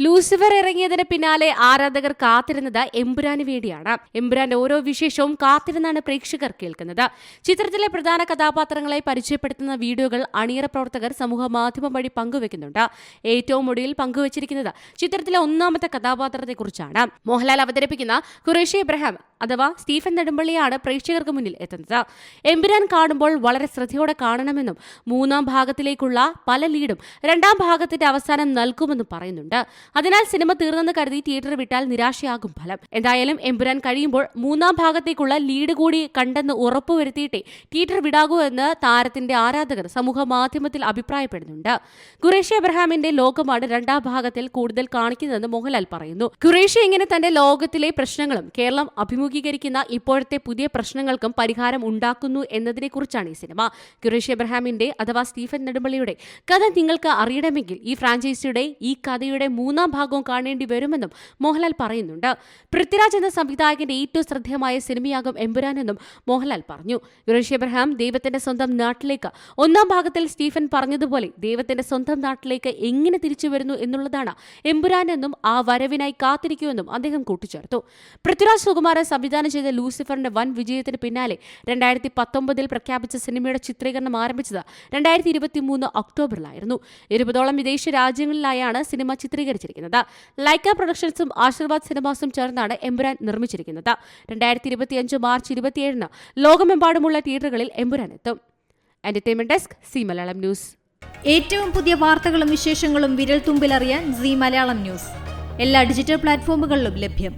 Lucifer ഇറങ്ങിയതിന് പിന്നാലെ ആരാധകർ കാത്തിരുന്നത് എമ്പുരാന് വേണ്ടിയാണ്. എമ്പുരാന്റെ ഓരോ വിശേഷവും കാത്തിരുന്നാണ് പ്രേക്ഷകർ കേൾക്കുന്നത്. ചിത്രത്തിലെ പ്രധാന കഥാപാത്രങ്ങളെ പരിചയപ്പെടുത്തുന്ന വീഡിയോകൾ അണിയറ പ്രവർത്തകർ സമൂഹ മാധ്യമം വഴി പങ്കുവെക്കുന്നുണ്ട്. ഏറ്റവും ഒടുവിൽ പങ്കുവച്ചിരിക്കുന്നത് ചിത്രത്തിലെ ഒന്നാമത്തെ കഥാപാത്രത്തെക്കുറിച്ചാണ്. മോഹൻലാൽ അവതരിപ്പിക്കുന്ന ഖുറേഷി ഇബ്രാഹിം അഥവാ സ്റ്റീഫൻ നെടുമ്പള്ളിയാണ് പ്രേക്ഷകർക്ക് മുന്നിൽ എത്തുന്നത്. എമ്പുരാൻ കാണുമ്പോൾ വളരെ ശ്രദ്ധയോടെ കാണണമെന്നും മൂന്നാം ഭാഗത്തിലേക്കുള്ള പല ലീഡും രണ്ടാം ഭാഗത്തിന്റെ അവസാനം നൽകുമെന്നും പറയുന്നുണ്ട്. അതിനാൽ സിനിമ തീർന്നെന്ന് കരുതി തിയേറ്റർ വിട്ടാൽ നിരാശയാകും ഫലം. എന്തായാലും എമ്പുരാൻ കഴിയുമ്പോൾ മൂന്നാം ഭാഗത്തേക്കുള്ള ലീഡ് കൂടി കണ്ടെന്ന് ഉറപ്പുവരുത്തിയിട്ടേ തിയേറ്റർ വിടാകൂ എന്ന് താരത്തിന്റെ ആരാധകർ സമൂഹ മാധ്യമത്തിൽ അഭിപ്രായപ്പെടുന്നുണ്ട്. ഖുറേഷി ഇബ്രാഹിമിന്റെ ലോകമാണ് രണ്ടാം ഭാഗത്തിൽ കൂടുതൽ കാണിക്കുന്നതെന്ന് മോഹൻലാൽ പറയുന്നു. ഖുറേഷി ഇങ്ങനെ തന്റെ ലോകത്തിലെ പ്രശ്നങ്ങളും കേരളം അഭിമുഖീകരിക്കുന്ന ഇപ്പോഴത്തെ പുതിയ പ്രശ്നങ്ങൾക്കും പരിഹാരം ഉണ്ടാക്കുന്നു എന്നതിനെക്കുറിച്ചാണ് ഈ സിനിമ. ഖുറേഷി ഇബ്രാഹിമിന്റെ അഥവാ സ്റ്റീഫൻ നെടുമ്പള്ളിയുടെ കഥ നിങ്ങൾക്ക് അറിയണമെങ്കിൽ ഈ ഫ്രാഞ്ചൈസിയുടെ ഈ കഥയുടെ മൂന്നാം ഭാഗവും കാണേണ്ടി വരുമെന്നും മോഹൻലാൽ പറയുന്നുണ്ട്. പൃഥ്വിരാജ് എന്ന സംവിധായകന്റെ ഏറ്റവും ശ്രദ്ധേയമായ സിനിമയാകും എമ്പുരാൻ എന്നും മോഹൻലാൽ പറഞ്ഞു. ഖുറേഷി ഇബ്രാഹിം ദൈവത്തിന്റെ സ്വന്തം നാട്ടിലേക്ക് ഒന്നാം ഭാഗത്തിൽ സ്റ്റീഫൻ പറഞ്ഞതുപോലെ ദൈവത്തിന്റെ സ്വന്തം നാട്ടിലേക്ക് എങ്ങനെ തിരിച്ചു വരുന്നു എന്നുള്ളതാണ് എമ്പുരാൻ എന്നും ആ വരവിനായി കാത്തിരിക്കുമെന്നും അദ്ദേഹം കൂട്ടിച്ചേർത്തു. പൃഥ്വിരാജ് സുകുമാരൻ സംവിധാനം ചെയ്ത ലൂസിഫറിന്റെ വൻ വിജയത്തിന് പിന്നാലെ 2019 പ്രഖ്യാപിച്ച സിനിമയുടെ ചിത്രീകരണം ആരംഭിച്ചത് 2023 ഒക്ടോബറിലായിരുന്നു. 20ഓളം വിദേശ രാജ്യങ്ങളിലായാണ് സിനിമ ചിത്രീകരിച്ചിരിക്കുന്നത്. ലൈക്ക പ്രൊഡക്ഷൻസും ആശീർവാദ് സിനിമാസും ചേർന്നാണ് എമ്പുരാൻ നിർമ്മിച്ചിരിക്കുന്നത്. 2025 മാർച്ച് 27 ലോകമെമ്പാടുമുള്ള തിയേറ്ററുകളിൽ എമ്പുരാൻ എത്തും. Entertainment desk, C Malayalam news. ഏറ്റവും പുതിയ വാർത്തകളും വിശേഷങ്ങളും വിരൽ തുമ്പിലറിയാൻ സി മലയാളം ന്യൂസ് എല്ലാ ഡിജിറ്റൽ പ്ലാറ്റ്ഫോമുകളിലും ലഭ്യം.